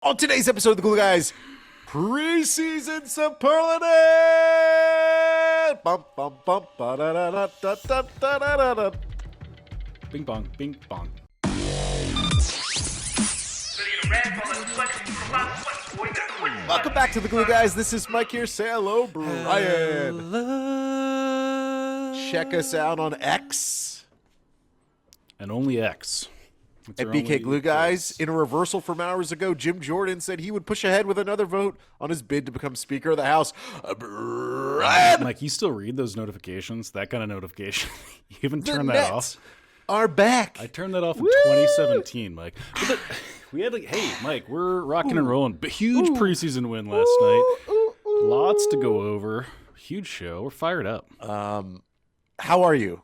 On today's episode of the Glue Guys, Preseason Superlative! Bum, bum, bum, ba-da-da-da-da-da-da-da-da. Bing bong, bing bong. Welcome back to the Glue Guys. This is Mike here. Say hello, Brian. Hello. Check us out on X And only X. It's at our BK only Glue Guys. place. In a reversal from hours ago, Jim Jordan said he would push ahead with another vote on his bid to become Speaker of the House. Brian! Mike, you still read those notifications? That kind of notification? You haven't The turned that Nets off? are back. I turned that off in 2017, Mike. We had hey, Mike, we're rocking and rolling. Huge preseason win last night. Lots to go over. Huge show. We're fired up. How are you?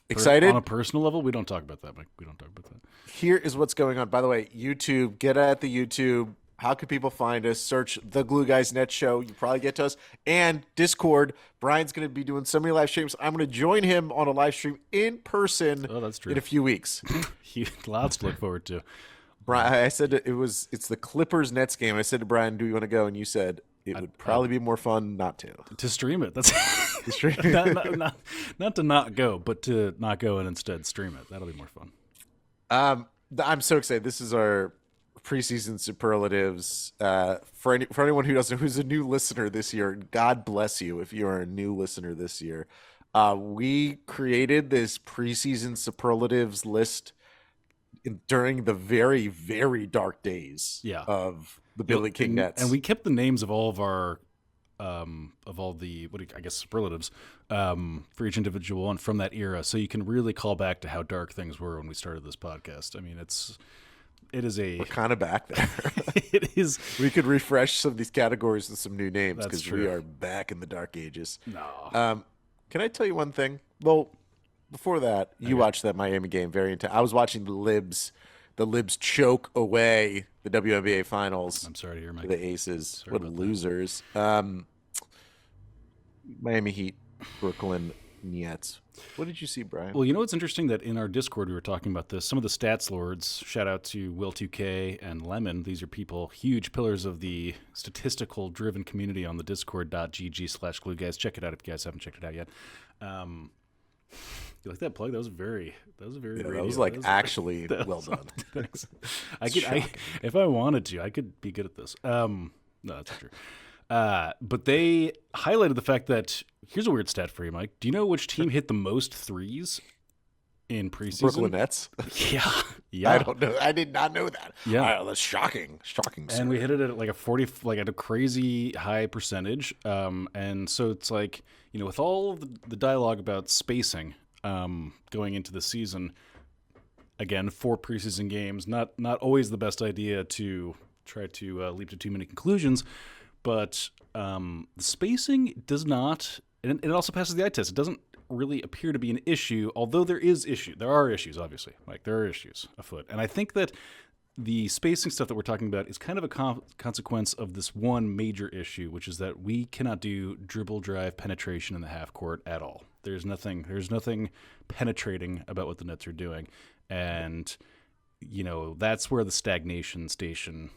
Excited? On a personal level, we don't talk about that, Mike. We don't talk about that. Here is what's going on. By the way, YouTube, get at the YouTube. How can people find us? Search the Glue Guys Net Show. You probably get to us. And Discord. Brian's going to be doing so many live streams. I'm going to join him on a live stream in person that's true. in a few weeks. Lots to look forward to. Brian, I said it's the Clippers Nets game. I said to Brian, do you want to go? And you said it would probably be more fun not to. To stream it. That's Stream. not to not go, but to not go and instead stream it. That'll be more fun. I'm so excited. This is our preseason superlatives. For anyone who doesn't know, who's a new listener this year, God bless you if you are a new listener this year. We created this preseason superlatives list during the very, very dark days of the Billy King Nets. And we kept the names of all of our of all the superlatives for each individual one from that era, so you can really call back to how dark things were when we started this podcast. I mean, we're kind of back there. It is. We could refresh some of these categories with some new names That's because true. we are back in the dark ages. No. Can I tell you one thing? Well, before that, you watched that Miami game very intense. I was watching the Libs choke away the WNBA Finals. I'm sorry to hear, Mike. The Aces. Sorry What about losers. Miami Heat, Brooklyn Nets. What did you see, Brian? Well, you know what's interesting that in our Discord we were talking about this. Some of the stats lords, shout out to Will2K and Lemon. These are people, huge pillars of the statistical driven community on the discord.gg/glue guys. Check it out if you guys haven't checked it out yet. You like that plug? That was very that radio. was like actually well done. Thanks. If I wanted to, I could be good at this. No, that's not true. But they highlighted the fact that here's a weird stat for you, Mike. Do you know which team hit the most threes in preseason? Brooklyn Nets. Yeah. I don't know. I did not know that. Yeah, that's shocking. And we hit it at like a 40, like at a crazy high percentage. And so it's like, you know, with all of the dialogue about spacing, going into the season, again, 4 preseason games, not always the best idea to try to leap to too many conclusions. But the spacing does not, and it also passes the eye test. It doesn't really appear to be an issue, although there are issues, obviously. Like, there are issues afoot. And I think that the spacing stuff that we're talking about is kind of a consequence of this one major issue, which is that we cannot do dribble drive penetration in the half court at all. There's nothing penetrating about what the Nets are doing. And, you know, that's where the stagnation station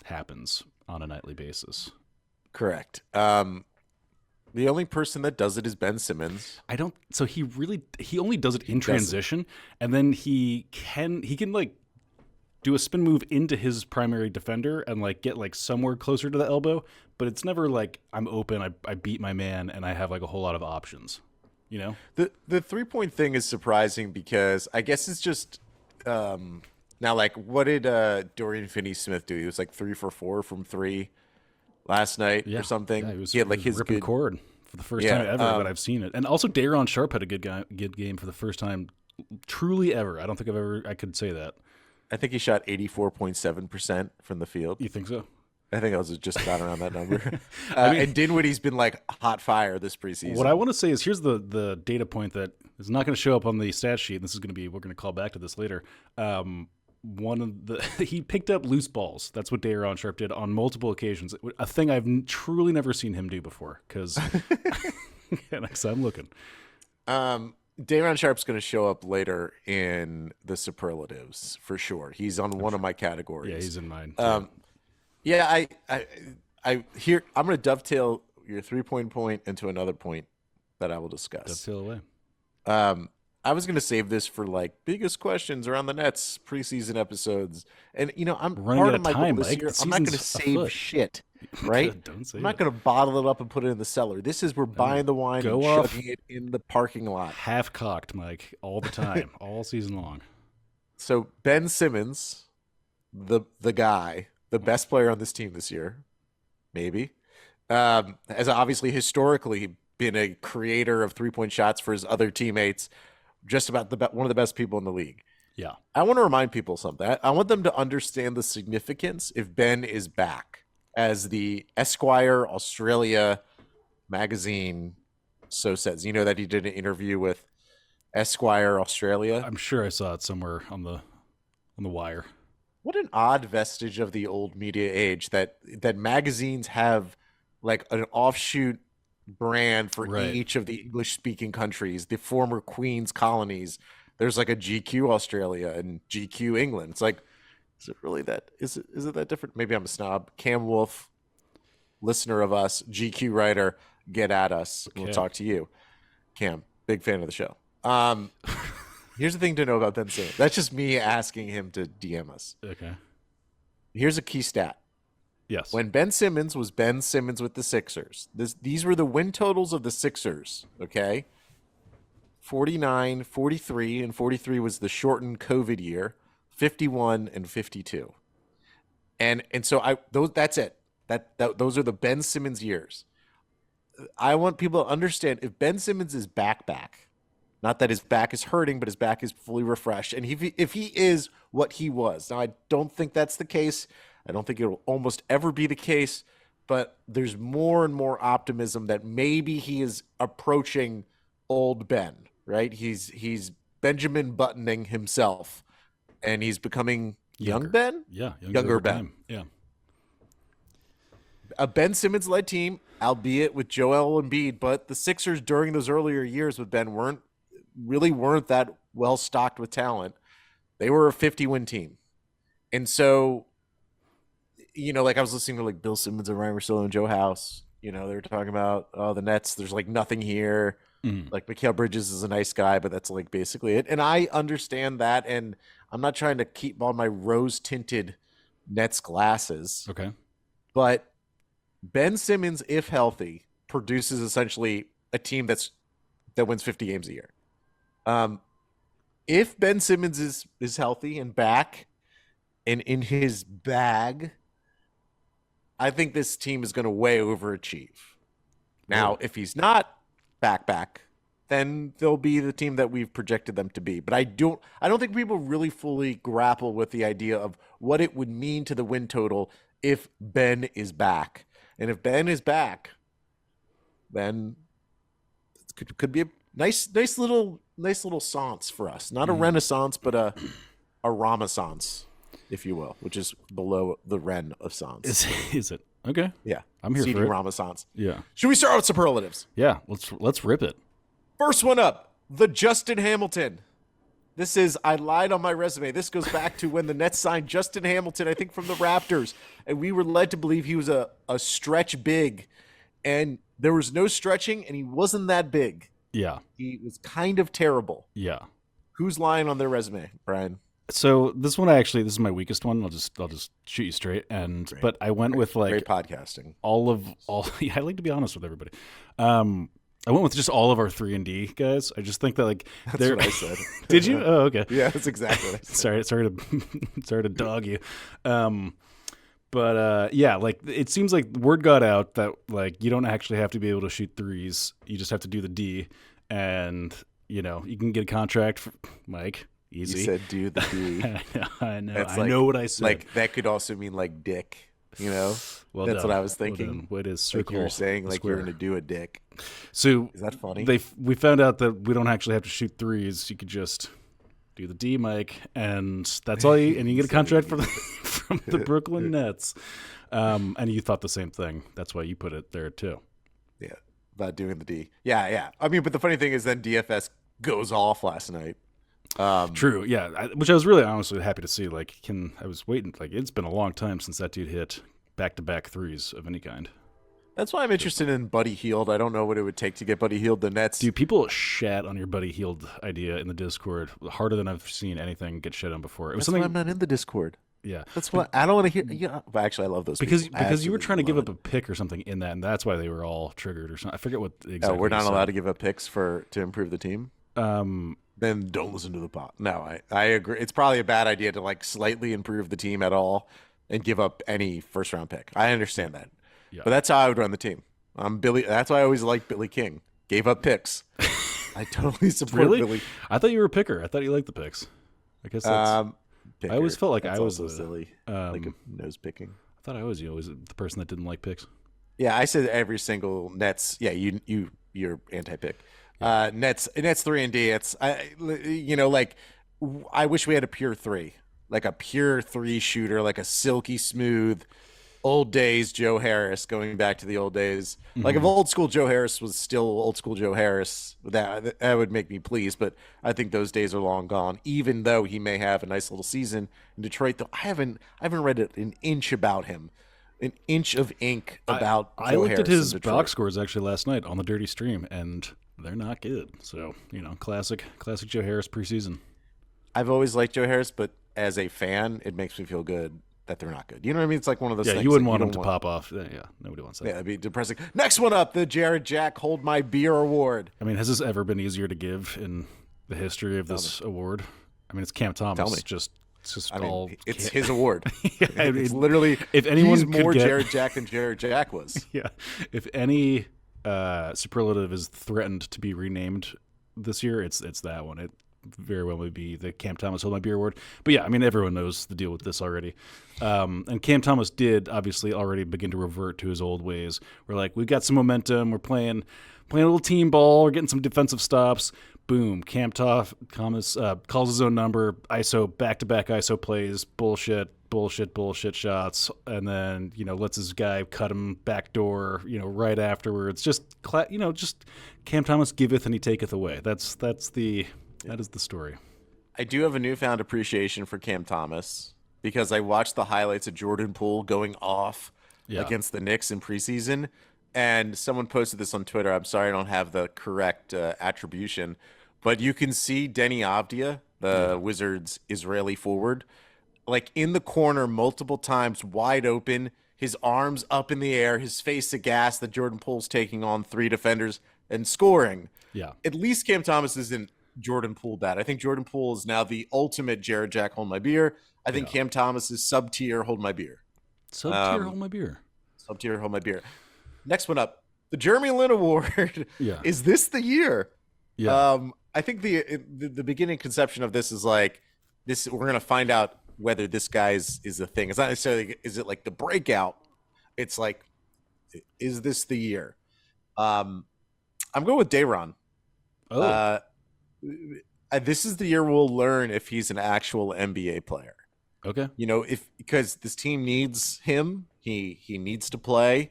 happens on a nightly basis. Correct. The only person that does it is Ben Simmons. So he only does it in transition, and then he can like do a spin move into his primary defender and like get like somewhere closer to the elbow, but it's never like I'm open, I beat my man, and I have like a whole lot of options. You know? The 3-point thing is surprising because I guess it's just now, like, what did Dorian Finney-Smith do? He was like 3 for 4 from 3 last night or something. Yeah, he had like his ripping good cord for the first time ever that I've seen it. And also Day'Ron Sharpe had a good game for the first time truly ever. I don't think I could say that. I think he shot 84.7% from the field. You think so? I think I was just about around that number. And Dinwiddie's been like hot fire this preseason. What I want to say is here's the data point that is not going to show up on the stat sheet. And we're going to call back to this later. He picked up loose balls. That's what Day'Ron Sharpe did on multiple occasions. A thing I've truly never seen him do before. Because I'm looking. Day'Ron Sharpe's going to show up later in the superlatives for sure. He's on one of my categories. Yeah, he's in mine. Yeah, I'm going to dovetail your 3 point into another point that I will discuss. Dovetail away. Um, I was going to save this for like biggest questions around the Nets preseason episodes, and I'm We're running part out of of my goal time, this Mike. year. The I'm not going season's to save afoot. shit, right? Don't I'm save not it. going to bottle it up and put it in the cellar. This is we're No. buying the wine and Go off chugging it in the parking lot. half cocked, Mike, all the time, all season long. So Ben Simmons, the guy, the best player on this team this year, maybe, has obviously historically been a creator of 3 point shots for his other teammates. Just about one of the best people in the league. Yeah. I want to remind people something. I want them to understand the significance if Ben is back, as the Esquire Australia magazine so says. You know that he did an interview with Esquire Australia. I'm sure I saw it somewhere on the wire. What an odd vestige of the old media age that magazines have like an offshoot brand for Right. each of the English speaking countries, the former Queen's colonies. There's like a GQ Australia and GQ England. It's like, is it really that? Is it that different? Maybe I'm a snob. Cam Wolf, listener of us, GQ writer, get at us. Okay. We'll talk to you, Cam. Big fan of the show. Here's the thing to know about Ben Simmons. That's just me asking him to DM us. Okay. Here's a key stat. Yes. When Ben Simmons was Ben Simmons with the Sixers, these were the win totals of the Sixers, okay? 49, 43, and 43 was the shortened COVID year, 51 and 52. And so that's it. Those are the Ben Simmons years. I want people to understand if Ben Simmons is back, not that his back is hurting, but his back is fully refreshed. And if he is what he was, now I don't think that's the case. I don't think it will almost ever be the case, but there's more and more optimism that maybe he is approaching old Ben, right? He's Benjamin Buttoning himself, and he's becoming young Ben? Yeah. Younger Ben. Time. Yeah. A Ben Simmons-led team, albeit with Joel Embiid, but the Sixers during those earlier years with Ben weren't that well stocked with talent. They were a 50-win team. And so, like I was listening to like Bill Simmons and Ryan Russillo and Joe House, they were talking about, the Nets, there's like nothing here. Like Mikal Bridges is a nice guy, but that's like basically it. And I understand that. And I'm not trying to keep on my rose tinted Nets glasses. Okay. But Ben Simmons, if healthy, produces essentially a team that wins 50 games a year. If Ben Simmons is healthy and back and in his bag, I think this team is going to way overachieve. Now, if he's not back, then they'll be the team that we've projected them to be. But I don't think people really fully grapple with the idea of what it would mean to the win total if Ben is back. And if Ben is back, then it could be a nice little science for us. Not a renaissance, but a renaissance, if you will, which is below the Ren of Sans. Is it? Okay. Yeah. I'm here CD for it. Renaissance. Yeah. Should we start with superlatives? Yeah. Let's rip it. First one up, the Justin Hamilton. This is, I lied on my resume. This goes back to when the Nets signed Justin Hamilton, I think from the Raptors. And we were led to believe he was a stretch big. And there was no stretching, and he wasn't that big. Yeah. He was kind of terrible. Yeah. Who's lying on their resume, Brian? So this is my weakest one. I'll just shoot you straight. But I went with like great podcasting. Yeah, I like to be honest with everybody. I went with just all of our 3-and-D guys. I just think that like That's what I said. Did you? Oh, okay. Yeah, that's exactly what I said. sorry to dog you. But yeah, like it seems like word got out that like you don't actually have to be able to shoot threes. You just have to do the D, and you can get a contract for Mike. Easy. You said do the D. I know. That's I know what I said. Like that could also mean like dick. Well that's done. what I was thinking. What is like circle? you were saying, like square. you're going to do a dick. So is that funny? We found out that we don't actually have to shoot threes. You could just do the D, Mike, and that's all. And you get a contract from the Brooklyn Nets. And you thought the same thing. That's why you put it there too. Yeah, about doing the D. Yeah. I mean, but the funny thing is, then DFS goes off last night. True, yeah. Which I was really honestly happy to see. Like, I was waiting. Like, it's been a long time since that dude hit. back-to-back threes of any kind. That's why I'm interested in Buddy Hield. I don't know what it would take to get Buddy Hield. The Nets. Dude, people shat on your Buddy Hield idea in the Discord harder than I've seen anything get shit on before. It was That's something. why I'm not in the Discord. Yeah, That's what I don't want to hear. Yeah, but actually, I love those because people. I you were trying to give absolutely up a pick or something in that, and that's why they were all triggered or something. I forget what exactly. Oh, we're you not said. allowed to give up picks to improve the team. Then don't listen to the pod. No, I agree. It's probably a bad idea to like slightly improve the team at all and give up any first round pick. I understand that, Yeah. but that's how I would run the team. I'm Billy. That's why I always liked Billy King. Gave up picks. I totally support Really? Billy. I thought you were a picker. I thought you liked the picks. I guess that's. Picker. I always felt like That's I was also silly, like a nose picking. I thought I was always the person that didn't like picks. Yeah, I said every single Nets. Yeah, you're anti-pick. Nets 3-and-D. I wish we had a pure three, like a pure three shooter, like a silky smooth, old days Joe Harris. Going back to the old days, like if old school Joe Harris was still old school Joe Harris, that would make me pleased. But I think those days are long gone. Even though he may have a nice little season in Detroit, though I haven't read an inch about him. An inch of ink about I Joe looked Harris at his in Detroit. box scores actually last night on the Dirty Stream, and they're not good. So classic Joe Harris preseason. I've always liked Joe Harris, but as a fan, it makes me feel good that they're not good. You know what I mean? It's like one of those Yeah, things. you wouldn't that want him don't to pop off. Yeah, nobody wants that. Yeah, that'd be depressing. Next one up, the Jared Jack Hold My Beer Award. I mean, has this ever been easier to give in the history of this award? I mean, it's Cam Thomas. Tell me. It's just I mean, all. it's his award. Yeah, I mean, It's literally, if anyone he's could more get- Jared Jack than Jared Jack was. Yeah, if any superlative is threatened to be renamed this year, it's that one. It very well would be the Cam Thomas Hold My Beer Award. But yeah, I mean, everyone knows the deal with this already. And Cam Thomas did obviously already begin to revert to his old ways. We're like, we've got some momentum. We're playing a little team ball. We're getting some defensive stops. Boom. Cam Thomas calls his own number. ISO, back-to-back ISO plays. Bullshit shots. And then, lets his guy cut him backdoor, right afterwards. Just Cam Thomas giveth and he taketh away. That is the story. I do have a newfound appreciation for Cam Thomas because I watched the highlights of Jordan Poole going off against the Knicks in preseason, and someone posted this on Twitter. I'm sorry I don't have the correct attribution, but you can see Denny Avdia, the Wizards' Israeli forward, like in the corner multiple times, wide open, his arms up in the air, his face aghast that Jordan Poole's taking on three defenders and scoring. Yeah. At least Cam Thomas isn't Jordan Poole bad. I think Jordan Poole is now the ultimate Jared Jack Hold My Beer. I think Cam Thomas is sub-tier Hold My Beer. Sub-tier Hold My Beer. Sub-tier Hold My Beer. Next one up, the Jeremy Lin Award. Yeah. Is this the year? Yeah. I think the beginning conception of this is like this. We're gonna find out whether this guy's is a thing. It's not necessarily is it like the breakout. It's like, is this the year? I'm going with Dayron. Oh. This is the year we'll learn if he's an actual NBA player. Okay. Because this team needs him. He needs to play.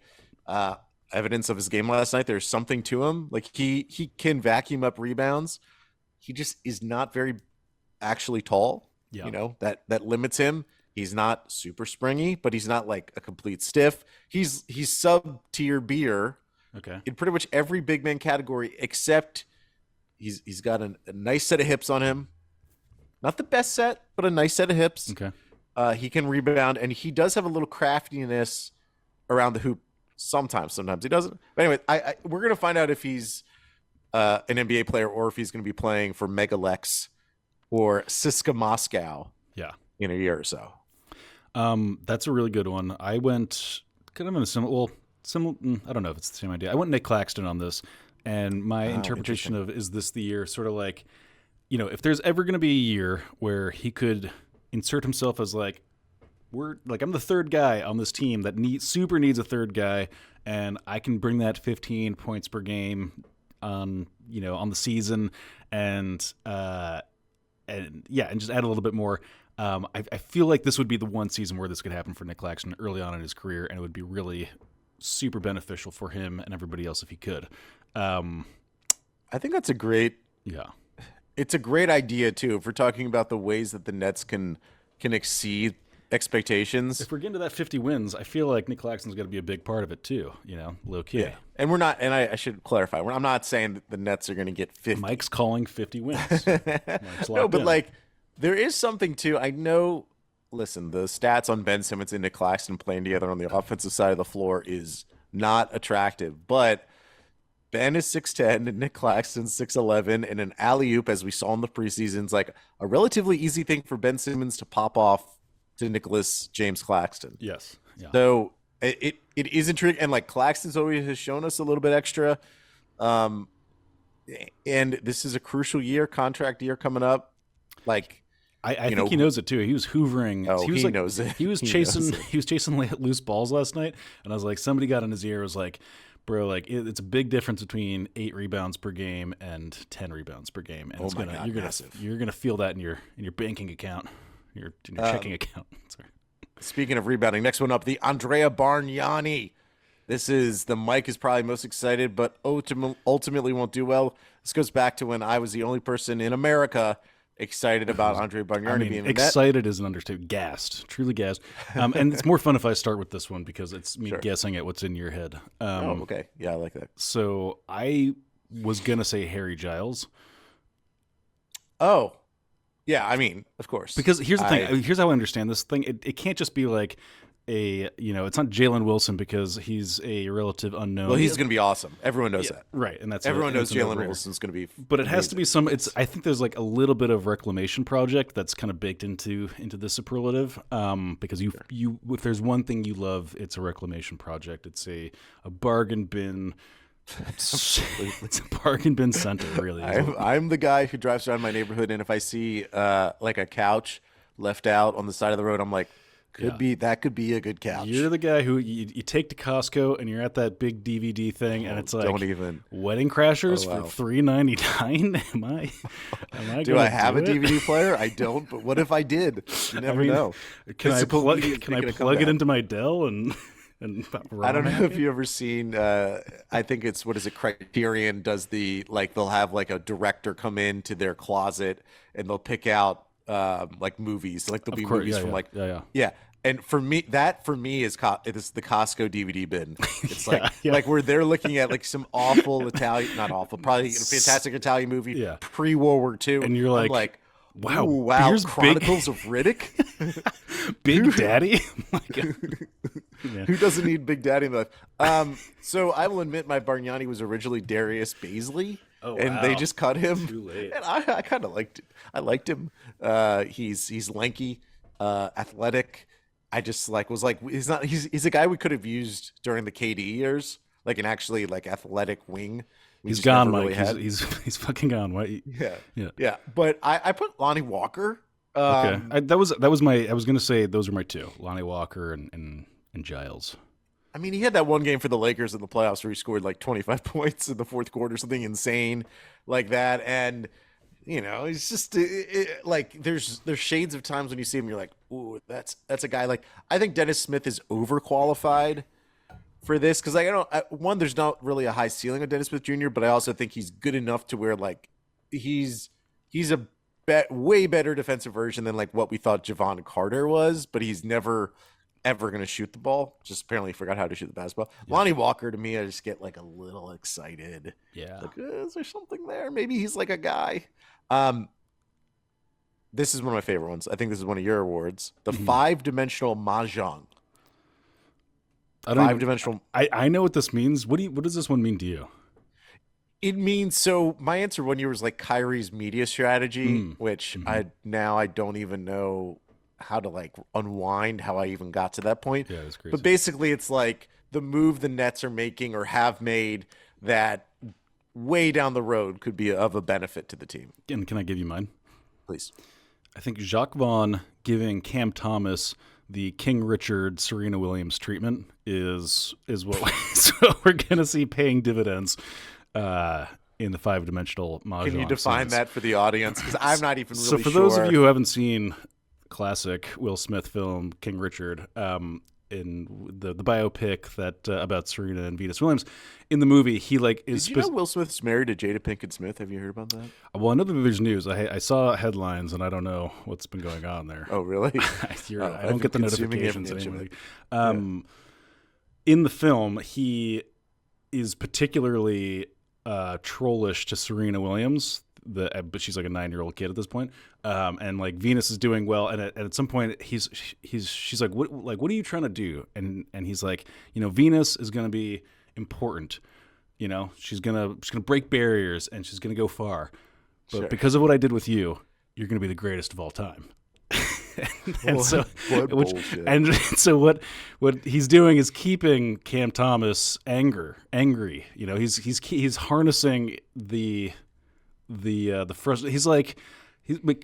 Evidence of his game last night. There's something to him. Like he can vacuum up rebounds. He just is not very actually tall. Yeah. That limits him. He's not super springy, but he's not like a complete stiff. He's sub-tier beer Okay. in pretty much every big man category except he's got a nice set of hips on him. Not the best set, but a nice set of hips. Okay. He can rebound, and he does have a little craftiness around the hoop. Sometimes he doesn't. But anyway, we're gonna find out if he's an NBA player or if he's gonna be playing for Megalex or CSKA Moscow. Yeah. In a year or so. That's a really good one. I went kind of in a similar. I don't know if it's the same idea. I went Nick Claxton on this, and my interpretation of is this the year? Sort of like, if there's ever going to be a year where he could insert himself as like, I'm the third guy on this team that super needs a third guy, and I can bring that 15 points per game on the season, and just add a little bit more. I feel like this would be the one season where this could happen for Nick Claxton early on in his career, and it would be really super beneficial for him and everybody else if he could. I think that's a great. Yeah. It's a great idea too. If we're talking about the ways that the Nets can exceed expectations. If we're getting to that 50 wins, I feel like Nick Claxton's going to be a big part of it too. Low key. Yeah, and we're not. And I should clarify, I'm not saying that the Nets are going to get 50. Mike's calling 50 wins. Mike's No, locked but in. like there is something too. I know. Listen, the stats on Ben Simmons and Nick Claxton playing together on the offensive side of the floor is not attractive, but Ben is 6'10 and Nick Claxton's 6'11, and an alley-oop, as we saw in the preseason, is like a relatively easy thing for Ben Simmons to pop off to Nicholas James Claxton. Yes. Yeah. So it is intriguing, and like Claxton's always has shown us a little bit extra. And this is a crucial year, contract year coming up. Like I think he knows it too. He was hoovering. Oh, he was knows it. He was chasing. He was chasing loose balls last night, and I was like, somebody got in his ear. Was like, bro, like it's a big difference between 8 rebounds per game and 10 rebounds per game, and you're gonna feel that in your banking account, your checking account. Sorry. Speaking of rebounding, next one up, the Andrea Bargnani. This is the Mike is probably most excited, but ultimately won't do well. This goes back to when I was the only person in America excited about Andrea Bargnani being excited is an understatement. Gassed, truly gassed. And it's more fun if I start with this one because it's me guessing at what's in your head. Okay. Yeah, I like that. So I was gonna say Harry Giles. Oh, yeah. I mean, of course. Because here's the thing. Here's how I understand this thing. It can't just be like it's not Jalen Wilson because he's a relative unknown. Well, he's going to be awesome. Everyone knows that. Right. And everyone knows Jalen Wilson's going to be. But it has to be I think there's like a little bit of reclamation project that's kind of baked into the superlative. Because if there's one thing you love, it's a reclamation project. It's a bargain bin. It's a bargain bin center, really. I'm the guy who drives around my neighborhood, and if I see like a couch left out on the side of the road, I'm like, that could be a good couch. You're the guy who you take to Costco and you're at that big DVD thing, and it's like Wedding Crashers for $3.99. Am I? Do I have a DVD player? I don't. But what if I did? You never know. Can I plug it into my Dell and I don't know if you ever seen. I think it's Criterion does they'll have like a director come into their closet and they'll pick out like movies. Like there'll be movies from yeah. And for me is the Costco DVD bin. It's like where they're looking at like some awful Italian, not awful, probably a fantastic Italian movie pre World War II, and you're like, wow, here's Chronicles of Riddick, Big Daddy. Oh my God. Who doesn't need Big Daddy in their life? So I will admit my Bargnani was originally Darius Baisley. Oh, and they just cut him. Too late. And I kind of liked it. I liked him. He's lanky, athletic. I just he's a guy we could have used during the KD years, like an actually like athletic wing. He's gone, Mike. He's fucking gone. What? Yeah. But I put Lonnie Walker. Okay, that was my. I was gonna say those are my two: Lonnie Walker and Giles. I mean, he had that one game for the Lakers in the playoffs where he scored like 25 points in the fourth quarter, something insane like that. And, he's just like there's shades of times when you see him, you're like, ooh, that's a guy. Like, I think Dennis Smith is overqualified for this because there's not really a high ceiling of Dennis Smith Jr., but I also think he's good enough to where like he's a way better defensive version than like what we thought Javon Carter was, but he's never ever going to shoot the ball. Just apparently forgot how to shoot the basketball. Yeah. Lonnie Walker, to me, I just get like a little excited. Yeah. Like, is there something there? Maybe he's like a guy. This is one of my favorite ones. I think this is one of your awards. The 5-dimensional Mahjong. Five-dimensional. I know what this means. What does this one mean to you? It means, so my answer one year was like Kyrie's media strategy, which I don't even know how to like unwind how I even got to that point. Yeah, that's crazy. But basically it's like the move the Nets are making or have made that way down the road could be of a benefit to the team. And can I give you mine? Please. I think Jacques Vaughn giving Cam Thomas the King Richard Serena Williams treatment is what we're going to see paying dividends in the 5-dimensional Mahjong. Can you define that for the audience? Because I'm not even really sure. So for those of you who haven't seen classic Will Smith film King Richard, the biopic that about Serena and Venus Williams. In the movie, he like is. Did you know Will Smith's married to Jada Pinkett Smith? Have you heard about that? Well, I know that there's news. I saw headlines, and I don't know what's been going on there. Oh, really? I don't get the notifications anymore. In the film, he is particularly trollish to Serena Williams, but she's like a 9-year-old kid at this point. And like Venus is doing well, and at some point she's like, what are you trying to do? And he's like, Venus is going to be important. She's gonna break barriers, and she's gonna go far. But because of what I did with you, you're gonna be the greatest of all time. So what he's doing is keeping Cam Thomas angry. He's harnessing the frustration. He's like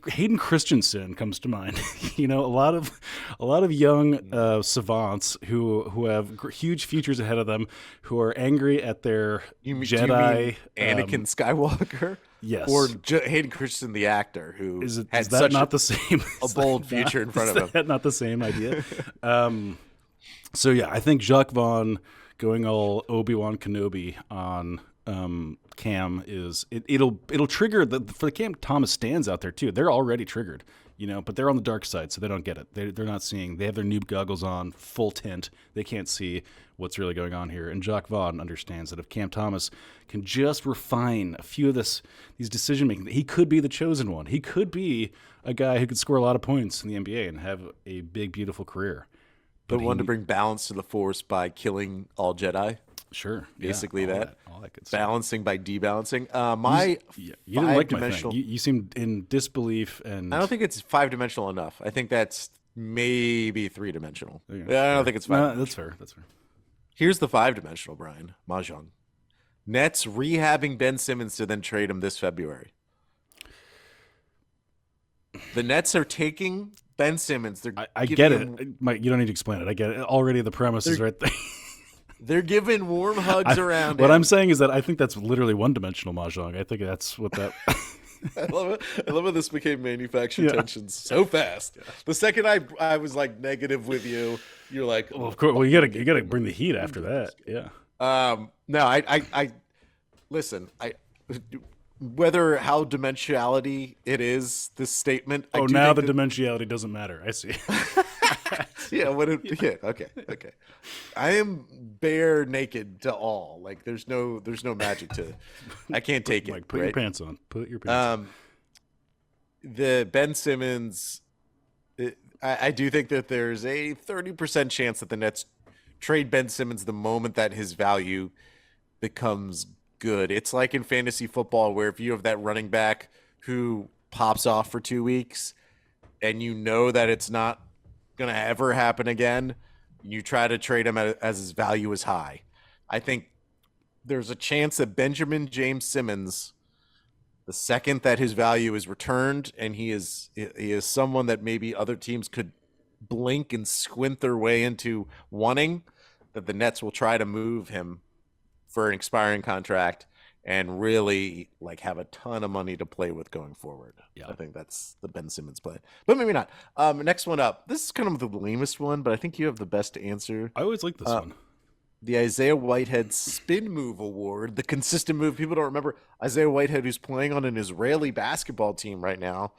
Hayden Christensen comes to mind. A lot of young savants who have huge futures ahead of them, who are angry at their Jedi. Do you mean Anakin Skywalker? Yes. Or Hayden Christensen, the actor, who is that not the same? A bold future in front of him. Is that not the same idea? So yeah, I think Jacques Vaughn going all Obi-Wan Kenobi on Cam it'll trigger for the Cam Thomas stands out there too. They're already triggered, but they're on the dark side, so they don't get it. They're not seeing. They have their noob goggles on, full tint. They can't see what's really going on here. And Jacques Vaughn understands that if Cam Thomas can just refine a few of these decision making, he could be the chosen one. He could be a guy who could score a lot of points in the NBA and have a big, beautiful career. But one to bring balance to the Force by killing all Jedi. Sure, basically all that good stuff. Balancing by debalancing. You didn't like my thing. You seemed in disbelief, and I don't think it's 5-dimensional enough. I think that's maybe 3-dimensional. I don't think it's 5. No, that's fair. Here's the 5-dimensional, Brian Mahjong. Nets rehabbing Ben Simmons to then trade him this February. The Nets are taking Ben Simmons. I get it. Mike, you don't need to explain it. I get it. Already the premise is right there. They're giving warm hugs around What him. I'm saying is that I think that's literally one-dimensional Mahjong. I think that's what that... I love it. I love how this became manufactured tensions so fast. Yeah. The second I was like negative with you, you're like, well, of course. Well, you gotta bring the heat after that. Yeah. No, I listen. Whether how dimensionality it is, this statement. Now the dimensionality doesn't matter. I see. Yeah. Okay. I am bare naked to all. Like there's no magic to. I can't take it. Put your pants on. Put your pants on. The Ben Simmons. I do think that there's a 30% chance that the Nets trade Ben Simmons the moment that his value becomes good. It's like in fantasy football where if you have that running back who pops off for 2 weeks and you know that it's not going to ever happen again, you try to trade him as his value is high. I think there's a chance that Benjamin James Simmons, the second that his value is returned and he is someone that maybe other teams could blink and squint their way into wanting, that the Nets will try to move him for an expiring contract and really like have a ton of money to play with going forward. Yeah. I think that's the Ben Simmons play, but maybe not. Next one up. This is kind of the lamest one, but I think you have the best answer. I always like this one. The Isaiah Whitehead Spin Move Award, the consistent move. People don't remember Isaiah Whitehead, who's playing on an Israeli basketball team right now.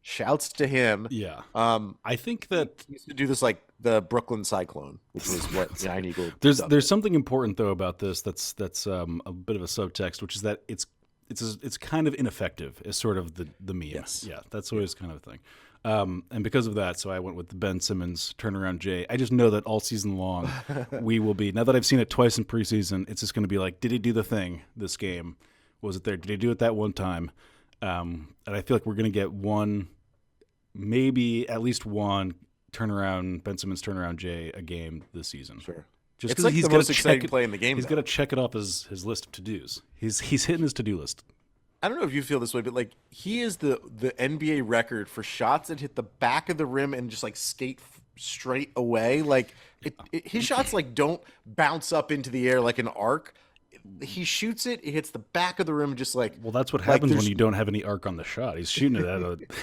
Shouts to him. Yeah. I think that he used to do this like the Brooklyn Cyclone, which was what Giant Eagle. There's something important though about this that's a bit of a subtext, which is that it's kind of ineffective is sort of the meme. Yes. Yeah, that's always kind of a thing. And because of that, so I went with the Ben Simmons turnaround J. I just know that all season long we will be, now that I've seen it twice in preseason, it's just going to be like, did he do the thing this game? Was it there? Did he do it that one time? And I feel like we're going to get one, maybe at least one turnaround, Ben Simmons turnaround J a game this season. Sure. Just it's like he's the most exciting play in the game. He's got to check it off his list of to-dos. He's hitting his to-do list. I don't know if you feel this way, but like he is the NBA record for shots that hit the back of the rim and just like skate straight away. Like his shots like don't bounce up into the air like an arc. He shoots it, it hits the back of the rim, just like. Well, that's what happens when you don't have any arc on the shot. He's shooting it at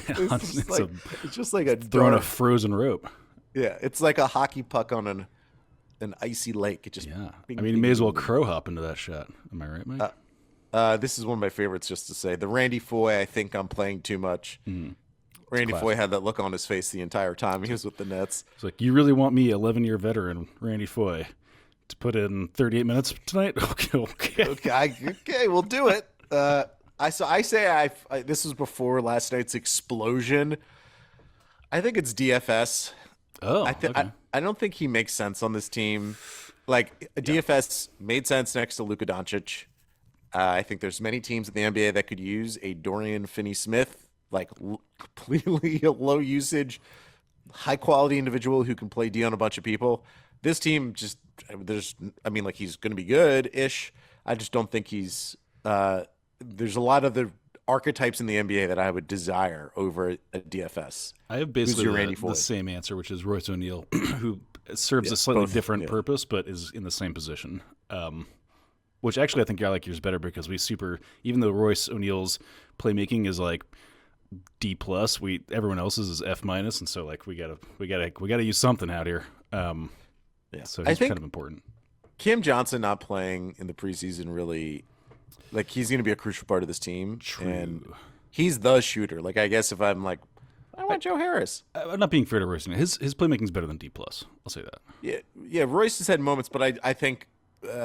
it's just like a throwing a frozen rope. Yeah, it's like a hockey puck on an icy lake. It just Yeah. I bing, mean, you bing, may as well bing, bing. crow hop into that shot. Am I right, Mike? This is one of my favorites, just to say. The Randy Foye, I think I'm playing too much. It's Randy Foye classic. had that look on his face the entire time he was with the Nets. It's like, you really want me, 11-year veteran Randy Foye, to put in 38 minutes tonight? Okay, okay. Okay, we'll do it. This was before last night's explosion. I think it's DFS. Oh, I th- I, okay. I don't think he makes sense on this team. Like Yeah. DFS made sense next to Luka Doncic. I think there's many teams in the NBA that could use a Dorian Finney-Smith, like completely low usage, high quality individual who can play D on a bunch of people. This team just like he's going to be good ish. I just don't think there's a lot of the archetypes in the NBA that I would desire over a DFS. I have Who's basically your Randy the Foye? same answer, which is Royce O'Neal, who serves Yeah, a slightly both. different Yeah. purpose, but is in the same position. Which actually I think I like yours better because even though Royce O'Neal's playmaking is like D plus, everyone else's is F minus, and so like we gotta use something out here. Yeah. So I he's think kind of important. Cam Johnson not playing in the preseason really, like, he's going to be a crucial part of this team. True. And he's the shooter. Like, I guess if I'm like, I want Joe Harris. I'm not being fair to Royce O'Neal. His playmaking is better than D plus. I'll say that. Yeah. Royce has had moments, but I think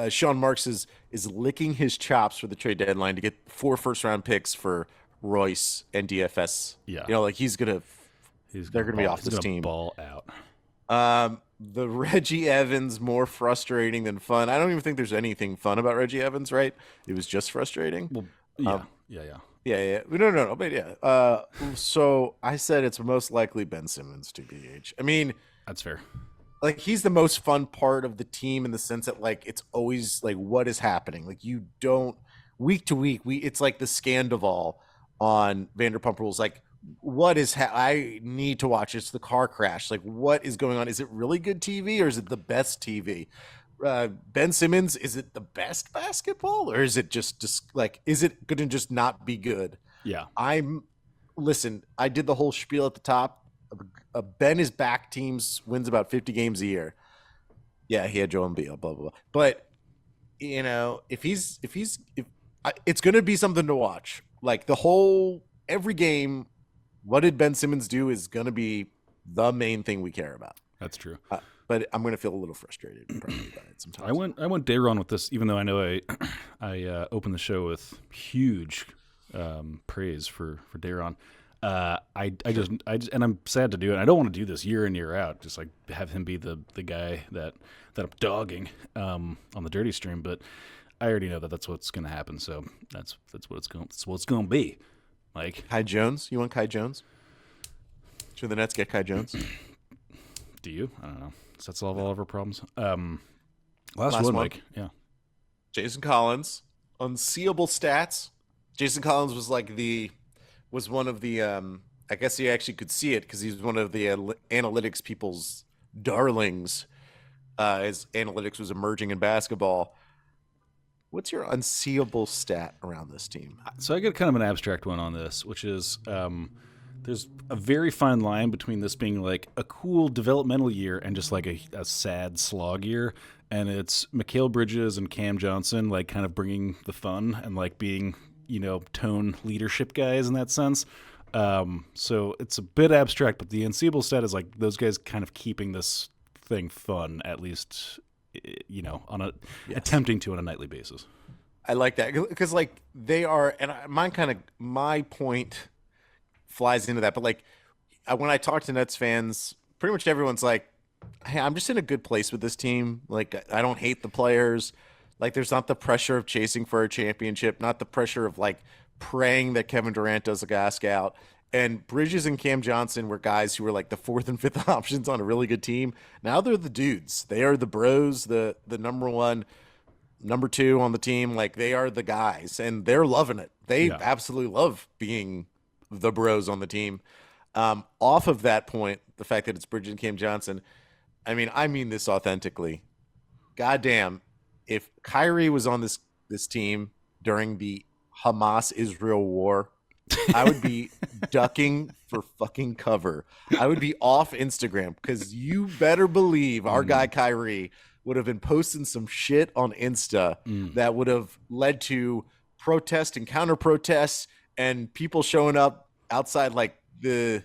Sean Marks is licking his chops for the trade deadline to get 4 first-round picks for Royce and DFS. Yeah. Like they're going to be off He's this gonna team. ball out. The Reggie Evans, more frustrating than fun. I don't even think there's anything fun about Reggie Evans, right? It was just frustrating. Well, yeah, Um, yeah. Yeah. No. But yeah. So I said it's most likely Ben Simmons to BH. I mean, That's fair. like, he's the most fun part of the team in the sense that, like, it's always like what is happening. Like, you don't week to week. It's like the Scandival on Vanderpump Rules. Like, what is I need to watch? It's the car crash. Like, what is going on? Is it really good TV or is it the best TV? Ben Simmons, is it the best basketball or is it just like, is it going to just not be good? Yeah. Listen, I did the whole spiel at the top. Ben is back teams wins about 50 games a year. Yeah, he had Joel Embiid, blah, blah, blah. But, it's going to be something to watch. Like, every game, what did Ben Simmons do is going to be the main thing we care about. That's true. But I'm going to feel a little frustrated probably about it sometimes. I went Dayron with this, even though I know I opened the show with huge praise for Dayron. I just and I'm sad to do it. I don't want to do this year in year out. Just like have him be the guy that I'm dogging on the dirty stream. But I already know that's what's going to happen. So that's what it's going to be. Like Kai Jones, you want Kai Jones? Should the Nets get Kai Jones? Do you? I don't know. Does that solve all of our problems? Last Last one, one. Mike. Yeah. Jason Collins, unseeable stats. Jason Collins was one of the I guess he actually could see it because he was one of the analytics people's darlings as analytics was emerging in basketball. What's your unseeable stat around this team? So I get kind of an abstract one on this, which is there's a very fine line between this being like a cool developmental year and just like a sad slog year. And it's Mikal Bridges and Cam Johnson like kind of bringing the fun and like being, tone leadership guys in that sense. So it's a bit abstract, but the unseeable stat is like those guys kind of keeping this thing fun, at least, attempting to on a nightly basis. I like that because like they are, and my point flies into that. But like when I talk to Nets fans, pretty much everyone's like, "Hey, I'm just in a good place with this team. Like I don't hate the players. Like there's not the pressure of chasing for a championship, not the pressure of like praying that Kevin Durant does a gas out." And Bridges and Cam Johnson were guys who were like the 4th and 5th options on a really good team. Now they're the dudes. They are the bros, the number 1, number 2 on the team. Like they are the guys, and they're loving it. They absolutely love being the bros on the team. Off of that point, the fact that it's Bridges and Cam Johnson, I mean this authentically. Goddamn, if Kyrie was on this team during the Hamas-Israel war, I would be ducking for fucking cover. I would be off Instagram because you better believe our guy Kyrie would have been posting some shit on Insta that would have led to protest and counter protests and people showing up outside, like the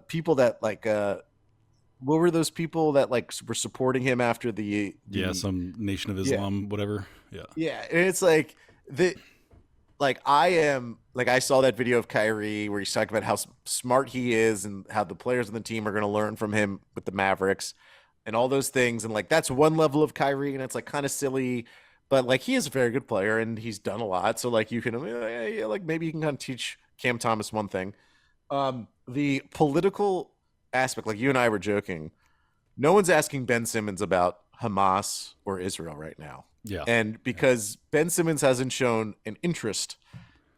people that like what were those people that like were supporting him after Yeah, the some Nation of yeah Islam, whatever. Yeah. yeah, and it's like the like I saw that video of Kyrie where he's talking about how smart he is and how the players on the team are going to learn from him with the Mavericks and all those things, and like that's one level of Kyrie, and it's like kind of silly, but like he is a very good player and he's done a lot, so like you can like maybe you can kind of teach Cam Thomas one thing. The political aspect, like you and I were joking, no one's asking Ben Simmons about Hamas or Israel right now. Yeah. And because Ben Simmons hasn't shown an interest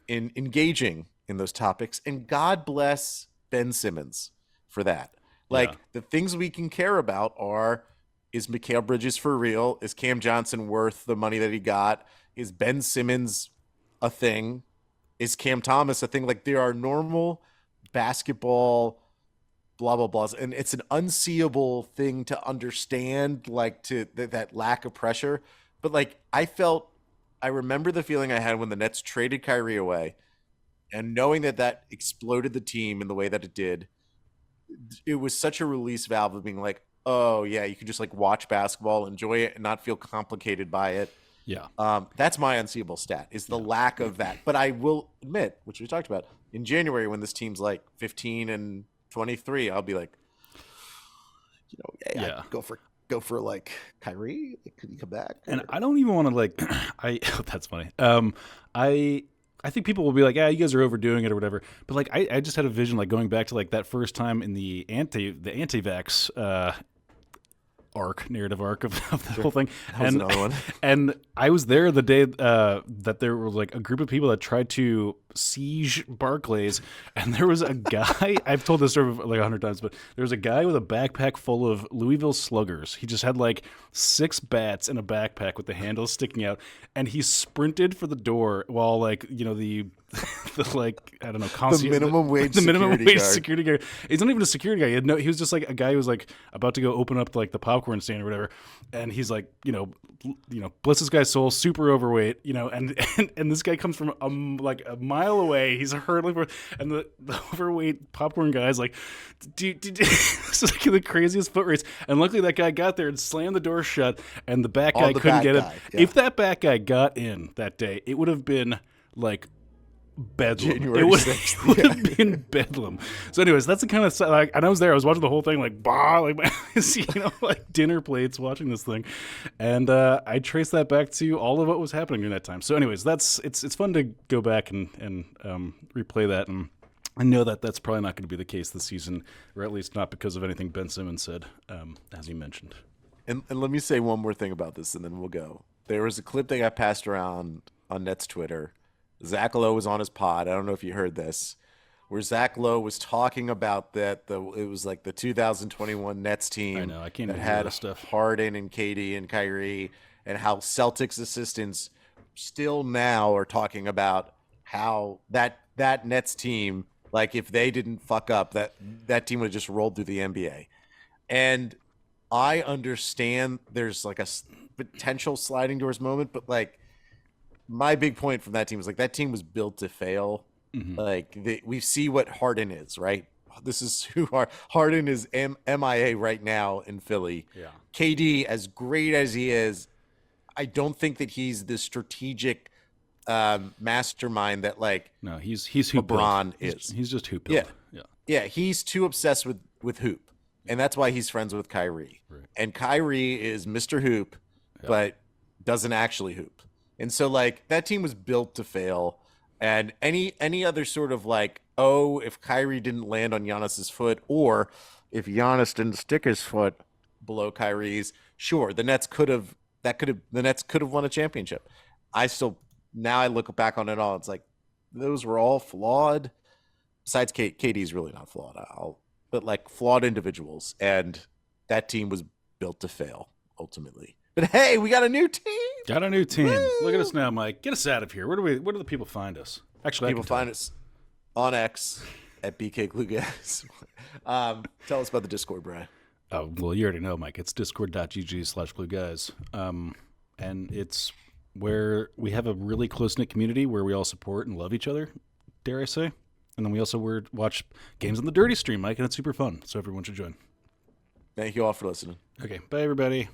in engaging in those topics, and God bless Ben Simmons for that. Yeah. Like the things we can care about are, is Mikal Bridges for real? Is Cam Johnson worth the money that he got? Is Ben Simmons a thing? Is Cam Thomas a thing? Like there are normal basketball blah blah blahs, and it's an unseeable thing to understand, like to that lack of pressure. But like I remember the feeling I had when the Nets traded Kyrie away, and knowing that that exploded the team in the way that it did. It was such a release valve of being like, oh yeah, you can just like watch basketball, enjoy it, and not feel complicated by it. Yeah. That's my unseeable stat, is the lack of that. But I will admit, which we talked about, in January when this team's like 15-23, I'll be like, yeah. Go for like Kyrie. Could he come back? And I don't even want to like that's funny. I think people will be like, yeah, you guys are overdoing it or whatever. But like I just had a vision like going back to like that first time in the anti-vax narrative arc of the whole thing. That was another one. And I was there the day that there was like a group of people that tried to siege Barclays, and there was a guy, I've told this story like 100 times, but there was a guy with a backpack full of Louisville Sluggers. He just had like 6 bats in a backpack with the handles sticking out, and he sprinted for the door while like, the like, I don't know, the minimum wage security guard. He's not even a security guy. He was just like a guy who was like about to go open up like the popcorn stand or whatever, and he's like, bless this guy's soul, super overweight, and this guy comes from like a mile away. He's hurtling for, and the overweight popcorn guy's like, this is like the craziest foot race. And luckily that guy got there and slammed the door shut, and the back guy couldn't get in. Yeah. If that back guy got in that day, it would have been like bedlam. January it would 6th, would have been bedlam. So anyways, that's the kind of like, and I was there, I was watching the whole thing like like dinner plates watching this thing, and I traced that back to all of what was happening during that time. So anyways, it's fun to go back and replay that, and I know that that's probably not going to be the case this season, or at least not because of anything Ben Simmons said, as you mentioned. And let me say one more thing about this, and then we'll go. There was a clip that got passed around on Nets Twitter. Zach Lowe was on his pod. I don't know if you heard this, where Zach Lowe was talking about that it was like the 2021 Nets team. I know, I can't that even had hear this stuff. Harden and KD and Kyrie, and how Celtics assistants still now are talking about how that Nets team, like if they didn't fuck up, that team would have just rolled through the NBA. And I understand there's like a potential sliding doors moment, but like, my big point from that team is like that team was built to fail. Mm-hmm. Like we see what Harden is, right? This is who Harden is. MIA right now in Philly. Yeah. KD, as great as he is, I don't think that he's the strategic mastermind that like he's LeBron is. He's just hoop. Yeah. He's too obsessed with hoop, and that's why he's friends with Kyrie. Right. And Kyrie is Mr. Hoop, but doesn't actually hoop. And so, like, that team was built to fail. And any other sort of like, oh, if Kyrie didn't land on Giannis's foot, or if Giannis didn't stick his foot below Kyrie's, sure, the Nets could have won a championship. Now I look back on it all, it's like those were all flawed. Besides, KD's really not flawed, but like flawed individuals, and that team was built to fail ultimately. But hey, we got a new team. Woo! Look at us now, Mike. Get us out of here. Where do the people find us? Actually, people find us on X at BK Glue Guys. Tell us about the Discord, Brian. Oh, well, you already know, Mike. It's discord.gg/blueguys. And it's where we have a really close-knit community where we all support and love each other, dare I say. And then we also watch games on the Dirty Stream, Mike, and it's super fun. So everyone should join. Thank you all for listening. Okay, bye, everybody.